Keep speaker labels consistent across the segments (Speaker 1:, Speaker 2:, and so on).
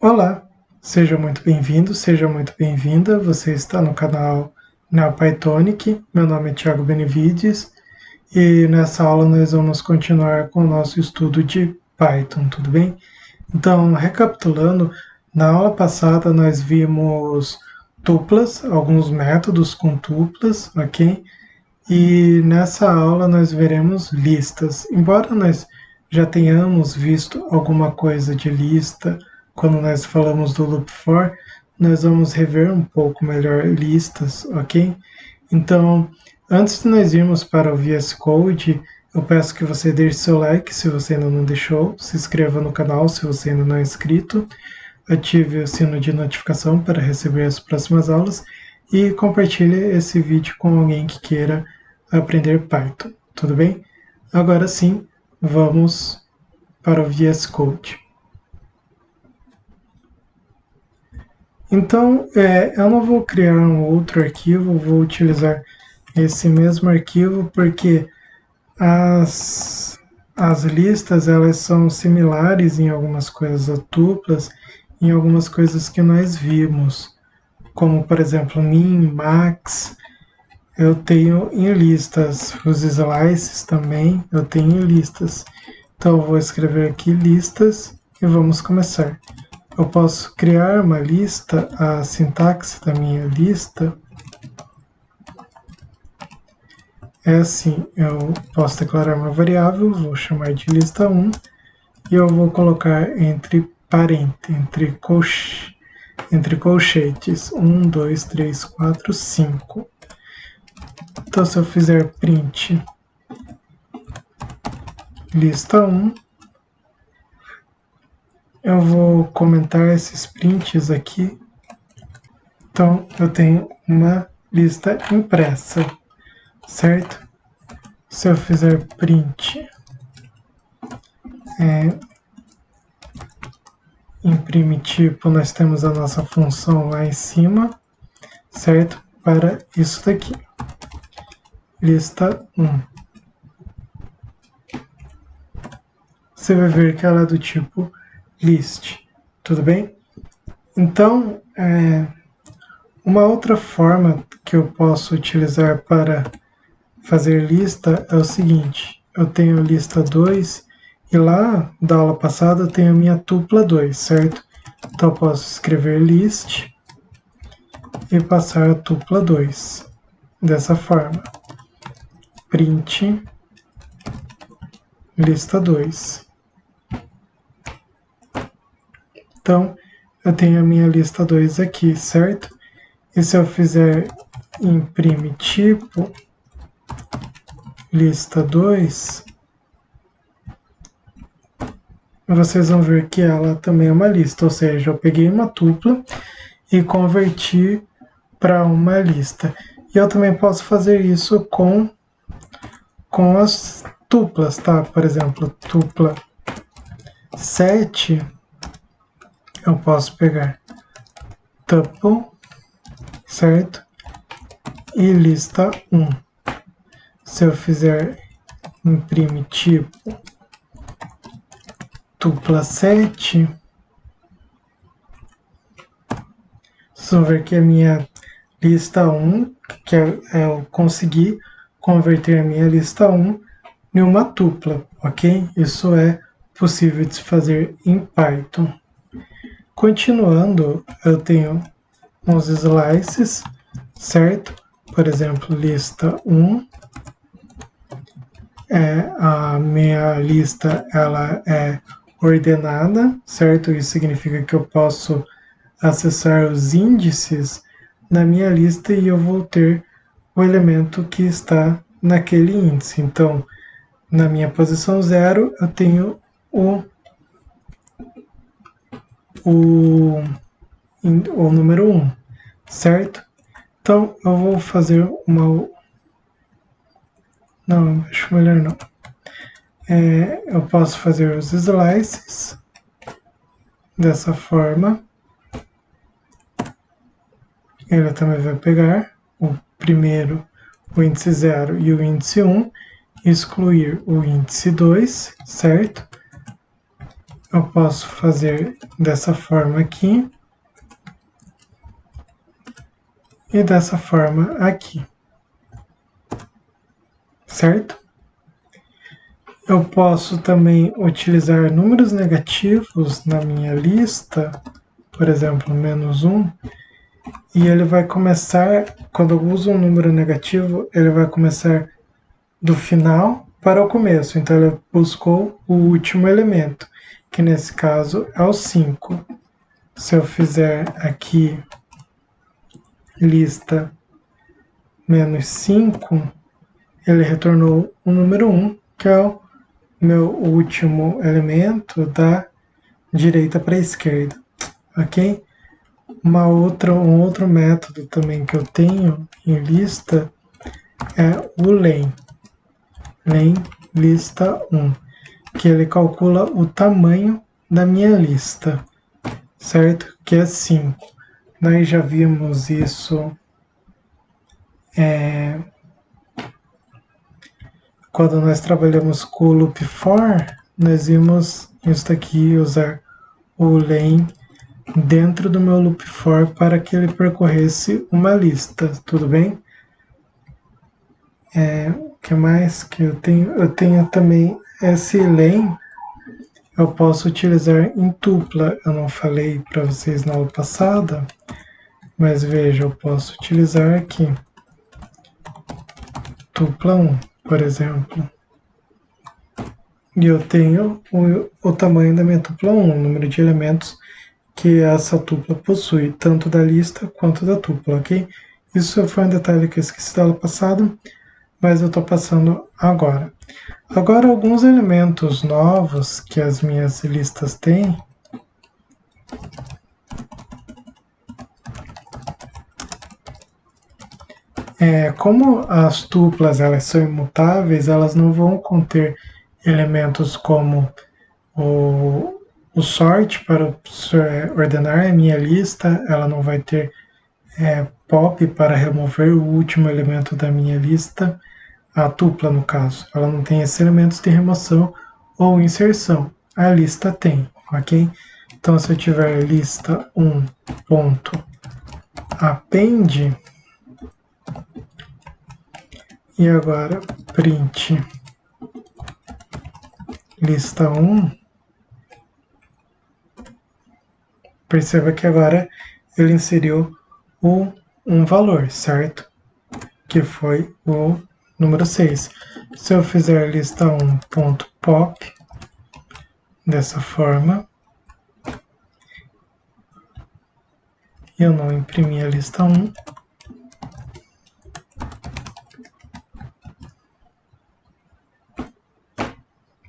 Speaker 1: Olá, seja muito bem-vindo, seja muito bem-vinda. Você está no canal NeoPythonic. Meu nome é Thiago Benevides e nessa aula nós vamos continuar com o nosso estudo de Python, tudo bem? Então, recapitulando, na aula passada nós vimos tuplas, alguns métodos com tuplas, ok? E nessa aula nós veremos listas. Embora nós já tenhamos visto alguma coisa de lista quando nós falamos do loop for, nós vamos rever um pouco melhor listas, ok? Então, antes de nós irmos para o VS Code, eu peço que você deixe seu like se você ainda não deixou, se inscreva no canal se você ainda não é inscrito, ative o sino de notificação para receber as próximas aulas e compartilhe esse vídeo com alguém que queira aprender Python, tudo bem? Agora sim, vamos para o VS Code. Então, eu não vou criar um outro arquivo, vou utilizar esse mesmo arquivo porque as listas elas são similares em algumas coisas a tuplas, em algumas coisas que nós vimos, como por exemplo min, max, eu tenho em listas, os slices também eu tenho em listas. Então eu vou escrever aqui listas e vamos começar. Eu posso criar uma lista, a sintaxe da minha lista é assim, eu posso declarar uma variável, vou chamar de lista 1 e eu vou colocar entre parênteses, entre colchetes 1, 2, 3, 4, 5. Então se eu fizer print lista 1, eu vou comentar esses prints aqui. Então eu tenho uma lista impressa, certo? Se eu fizer print imprime tipo, nós temos a nossa função lá em cima, certo? Para isso daqui, lista 1. Você vai ver que ela é do tipo list, tudo bem? Então, uma outra forma que eu posso utilizar para fazer lista é o seguinte, eu tenho lista 2 e lá da aula passada eu tenho a minha tupla 2, certo? Então eu posso escrever list e passar a tupla 2 dessa forma, print lista 2. Então eu tenho a minha lista 2 aqui, certo? E se eu fizer imprime tipo lista 2, vocês vão ver que ela também é uma lista, ou seja, eu peguei uma tupla e converti para uma lista. E eu também posso fazer isso com as tuplas, tá? Por exemplo, tupla 7, eu posso pegar tuple, certo? E lista 1. Se eu fizer imprime tipo tupla 7, vocês vão ver que a minha lista 1, que eu consegui converter a minha lista 1 em uma tupla, ok? Isso é possível de se fazer em Python. Continuando, eu tenho uns slices, certo? Por exemplo, lista 1, a minha lista ela é ordenada, certo? Isso significa que eu posso acessar os índices na minha lista e eu vou ter o elemento que está naquele índice. Então, na minha posição 0, eu tenho o número 1, certo? Então, eu vou fazer uma... Não, acho melhor não. Eu posso fazer os slices dessa forma. Ele também vai pegar o primeiro, o índice 0 e o índice 1, excluir o índice 2, certo? eu posso fazer dessa forma aqui e dessa forma aqui, certo? Eu posso também utilizar números negativos na minha lista, por exemplo, -1, e ele vai começar, quando eu uso um número negativo, ele vai começar do final para o começo. Então ele buscou o último elemento, que nesse caso é o 5. Se eu fizer aqui lista -5, ele retornou o número 1, que é o meu último elemento da direita para a esquerda, ok? Um outro método também que eu tenho em lista é o len lista 1, que ele calcula o tamanho da minha lista, certo? Que é 5. Nós já vimos isso quando nós trabalhamos com o loop for, nós vimos isso aqui, usar o len dentro do meu loop for para que ele percorresse uma lista, tudo bem? O que mais que eu tenho? Eu tenho também esse len, eu posso utilizar em tupla. Eu não falei para vocês na aula passada, mas veja, eu posso utilizar aqui tupla 1, por exemplo. E eu tenho o tamanho da minha tupla 1, o número de elementos que essa tupla possui, tanto da lista quanto da tupla, ok? Isso foi um detalhe que eu esqueci da aula passada, mas eu estou passando agora. Agora, alguns elementos novos que as minhas listas têm. Como as tuplas elas são imutáveis, elas não vão conter elementos como o sort para ordenar a minha lista, ela não vai ter pop para remover o último elemento da minha lista, a tupla no caso, ela não tem esses elementos de remoção ou inserção, a lista tem, ok? Então se eu tiver lista 1 ponto append, e agora print lista 1, perceba que agora ele inseriu um valor, certo? Que foi o número 6. Se eu fizer lista 1.pop, dessa forma, eu não imprimi a lista 1,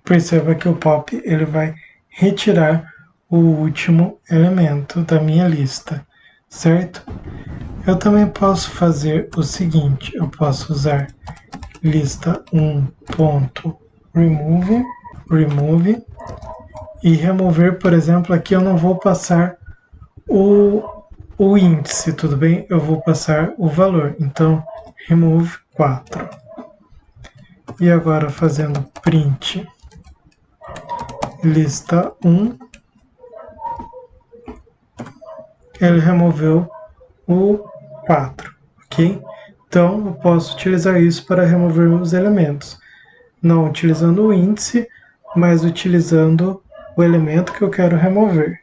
Speaker 1: perceba que o pop ele vai retirar o último elemento da minha lista, certo? Eu também posso fazer o seguinte, eu posso usar lista 1.remove e remover, por exemplo, aqui eu não vou passar o índice, tudo bem? Eu vou passar o valor, então remove 4. E agora fazendo print lista 1, ele removeu o 4, ok? Então eu posso utilizar isso para remover os elementos, não utilizando o índice, mas utilizando o elemento que eu quero remover,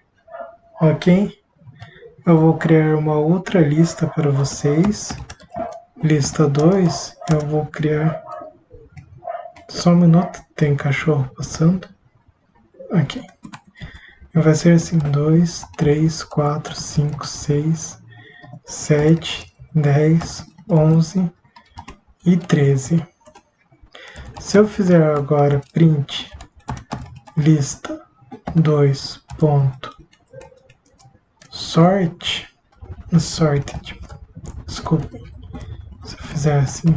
Speaker 1: ok? Eu vou criar uma outra lista para vocês, lista 2, eu vou criar, só um minuto, tem cachorro passando, ok. Vai ser assim, 2, 3, 4, 5, 6, 7, 10, 11 e 13. Se eu fizer agora print lista 2 ponto sorted, desculpa, se eu fizer assim,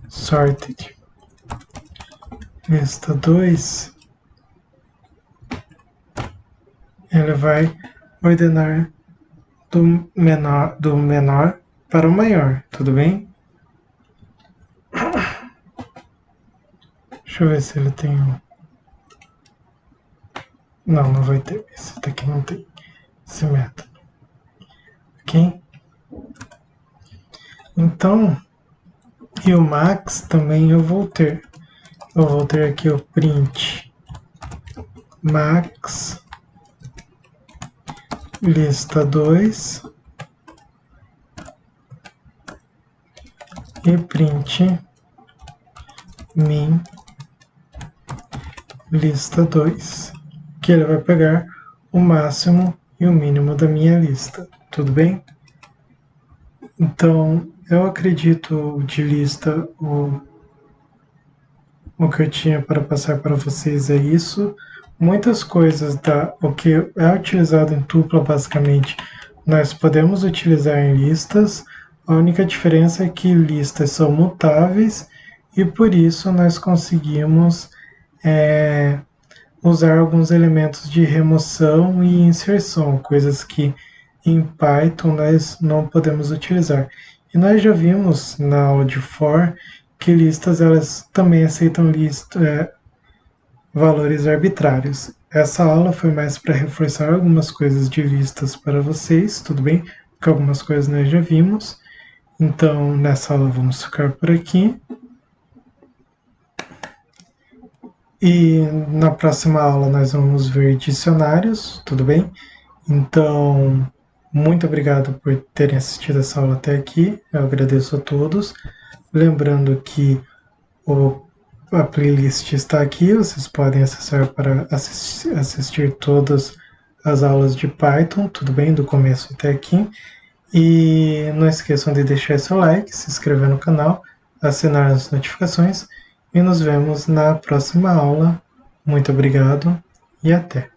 Speaker 1: sorted lista 2, ele vai ordenar do menor para o maior, tudo bem? Deixa eu ver se ele tem Não vai ter. Esse daqui não tem esse método. Ok? Então, e o max também eu vou ter. Eu vou ter aqui o print max lista 2 e print min lista 2, que ele vai pegar o máximo e o mínimo da minha lista, tudo bem? Então, eu acredito de lista o que eu tinha para passar para vocês é isso. Muitas coisas o que é utilizado em tupla, basicamente, nós podemos utilizar em listas. A única diferença é que listas são mutáveis e por isso nós conseguimos usar alguns elementos de remoção e inserção, coisas que em Python nós não podemos utilizar. E nós já vimos na aula de for que listas elas também aceitam valores arbitrários. Essa aula foi mais para reforçar algumas coisas de listas para vocês, tudo bem? Porque algumas coisas nós já vimos. Então, nessa aula vamos ficar por aqui. E na próxima aula nós vamos ver dicionários, tudo bem? Então, muito obrigado por terem assistido essa aula até aqui. Eu agradeço a todos. Lembrando que a playlist está aqui, vocês podem acessar para assistir todas as aulas de Python, tudo bem? Do começo até aqui. E não esqueçam de deixar seu like, se inscrever no canal, assinar as notificações e nos vemos na próxima aula. Muito obrigado e até!